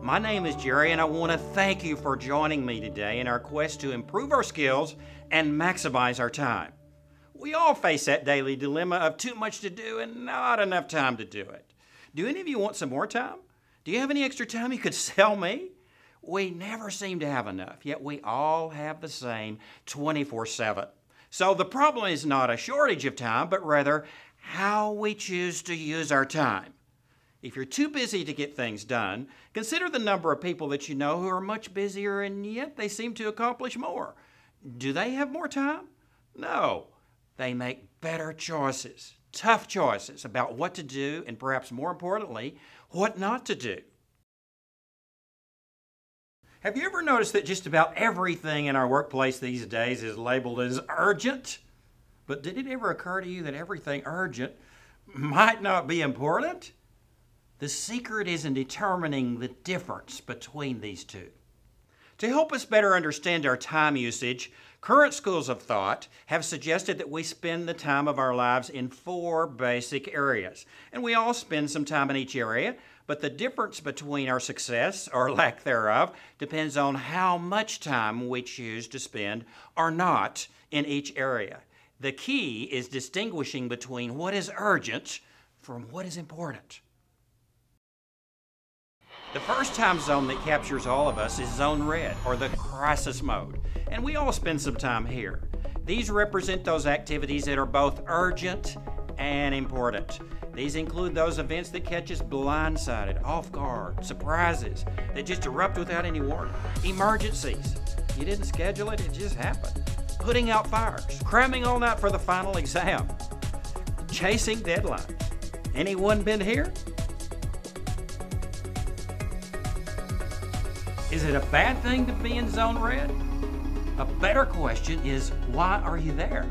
My name is Jerry, and I want to thank you for joining me today in our quest to improve our skills and maximize our time. We all face that daily dilemma of too much to do and not enough time to do it. Do any of you want some more time? Do you have any extra time you could sell me? We never seem to have enough, yet we all have the same 24/7. So the problem is not a shortage of time, but rather how we choose to use our time. If you're too busy to get things done, consider the number of people that you know who are much busier and yet they seem to accomplish more. Do they have more time? No. They make better choices, tough choices about what to do and perhaps more importantly, what not to do. Have you ever noticed that just about everything in our workplace these days is labeled as urgent? But did it ever occur to you that everything urgent might not be important? The secret is in determining the difference between these two. To help us better understand our time usage, current schools of thought have suggested that we spend the time of our lives in 4 basic areas. And we all spend some time in each area, but the difference between our success or lack thereof depends on how much time we choose to spend or not in each area. The key is distinguishing between what is urgent from what is important. The first time zone that captures all of us is zone red, or the crisis mode, and we all spend some time here. These represent those activities that are both urgent and important. These include those events that catch us blindsided, off guard, surprises that just erupt without any warning, emergencies. You didn't schedule it, it just happened. Putting out fires, cramming all night for the final exam, chasing deadlines. Anyone been here? Is it a bad thing to be in zone red? A better question is, why are you there?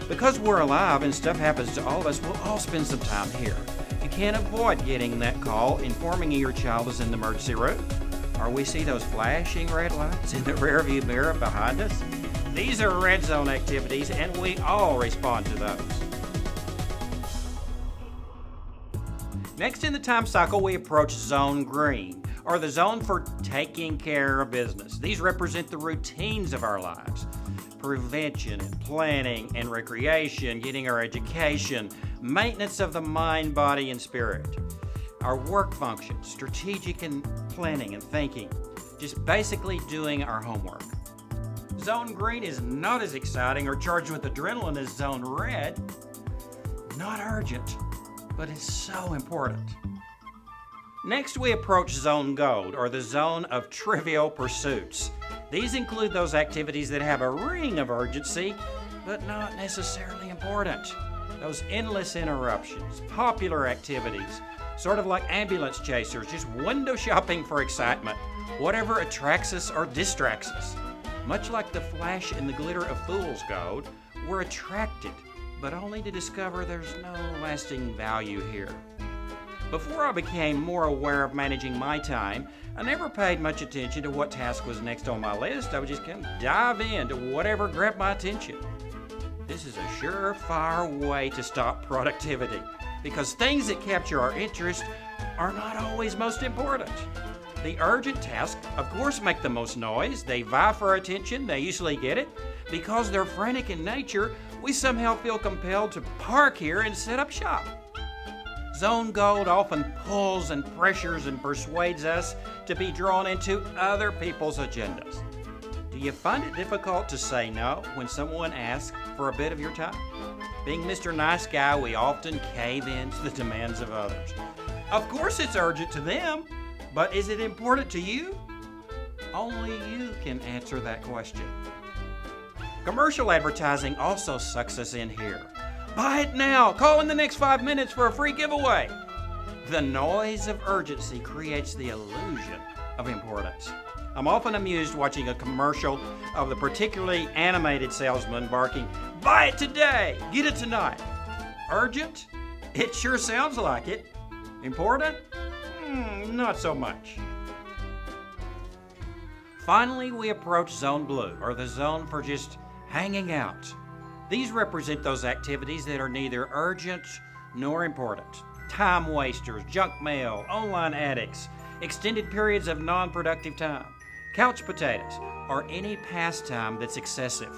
Because we're alive and stuff happens to all of us, we'll all spend some time here. You can't avoid getting that call informing you your child is in the emergency room, or we see those flashing red lights in the rearview mirror behind us. These are red zone activities, and we all respond to those. Next in the time cycle, we approach zone green, or the zone for taking care of business. These represent the routines of our lives. Prevention and planning and recreation, getting our education, maintenance of the mind, body, and spirit. Our work functions, strategic and planning and thinking, just basically doing our homework. Zone green is not as exciting or charged with adrenaline as zone red. Not urgent, but it's so important. Next, we approach zone gold, or the zone of trivial pursuits. These include those activities that have a ring of urgency, but not necessarily important. Those endless interruptions, popular activities, sort of like ambulance chasers, just window shopping for excitement, whatever attracts us or distracts us. Much like the flash and the glitter of fool's gold, we're attracted, but only to discover there's no lasting value here. Before I became more aware of managing my time, I never paid much attention to what task was next on my list. I would just kind of dive into whatever grabbed my attention. This is a surefire way to stop productivity, because things that capture our interest are not always most important. The urgent tasks, of course, make the most noise. They vie for attention. They usually get it. Because they're frantic in nature, we somehow feel compelled to park here and set up shop. Zone gold often pulls and pressures and persuades us to be drawn into other people's agendas. Do you find it difficult to say no when someone asks for a bit of your time? Being Mr. Nice Guy, we often cave in to the demands of others. Of course it's urgent to them, but is it important to you? Only you can answer that question. Commercial advertising also sucks us in here. Buy it now! Call in the next 5 minutes for a free giveaway! The noise of urgency creates the illusion of importance. I'm often amused watching a commercial of the particularly animated salesman barking, "Buy it today! Get it tonight!" Urgent? It sure sounds like it. Important? Not so much. Finally, we approach zone blue, or the zone for just hanging out. These represent those activities that are neither urgent nor important. Time wasters, junk mail, online addicts, extended periods of non-productive time, couch potatoes, or any pastime that's excessive.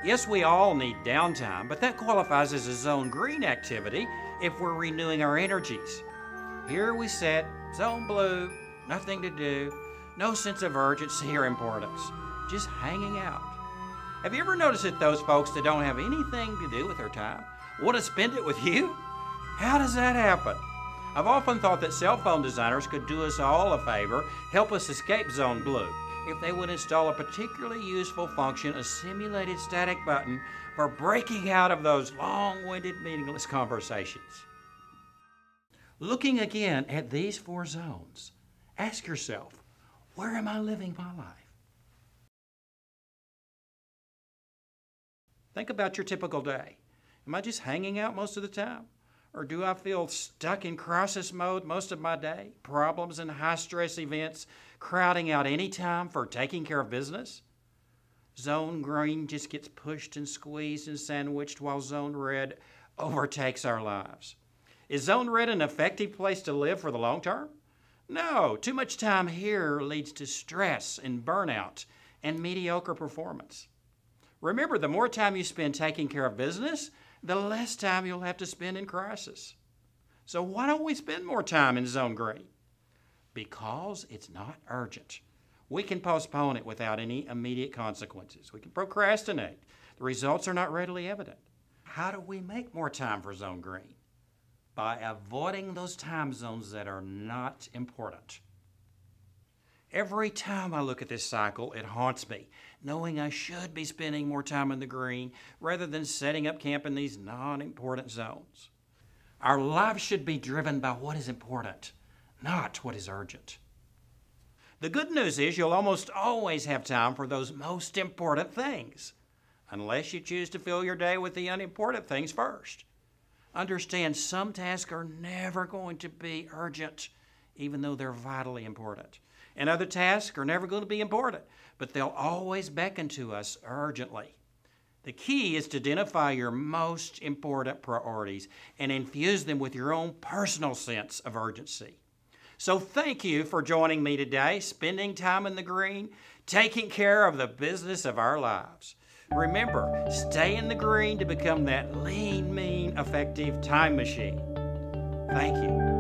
Yes, we all need downtime, but that qualifies as a zone green activity if we're renewing our energies. Here we sit, zone blue, nothing to do, no sense of urgency or importance, just hanging out. Have you ever noticed that those folks that don't have anything to do with their time want to spend it with you? How does that happen? I've often thought that cell phone designers could do us all a favor, help us escape zone blue, if they would install a particularly useful function, a simulated static button for breaking out of those long-winded, meaningless conversations. Looking again at these 4 zones, ask yourself, where am I living my life? Think about your typical day. Am I just hanging out most of the time? Or do I feel stuck in crisis mode most of my day? Problems and high-stress events crowding out any time for taking care of business? Zone green just gets pushed and squeezed and sandwiched while zone red overtakes our lives. Is zone red an effective place to live for the long term? No, too much time here leads to stress and burnout and mediocre performance. Remember, the more time you spend taking care of business, the less time you'll have to spend in crisis. So why don't we spend more time in zone green? Because it's not urgent. We can postpone it without any immediate consequences. We can procrastinate. The results are not readily evident. How do we make more time for zone green? By avoiding those time zones that are not important. Every time I look at this cycle, it haunts me, knowing I should be spending more time in the green rather than setting up camp in these non-important zones. Our lives should be driven by what is important, not what is urgent. The good news is you'll almost always have time for those most important things, unless you choose to fill your day with the unimportant things first. Understand, some tasks are never going to be urgent, even though they're vitally important. And other tasks are never going to be important, but they'll always beckon to us urgently. The key is to identify your most important priorities and infuse them with your own personal sense of urgency. So thank you for joining me today, spending time in the green, taking care of the business of our lives. Remember, stay in the green to become that lean, mean, effective time machine. Thank you.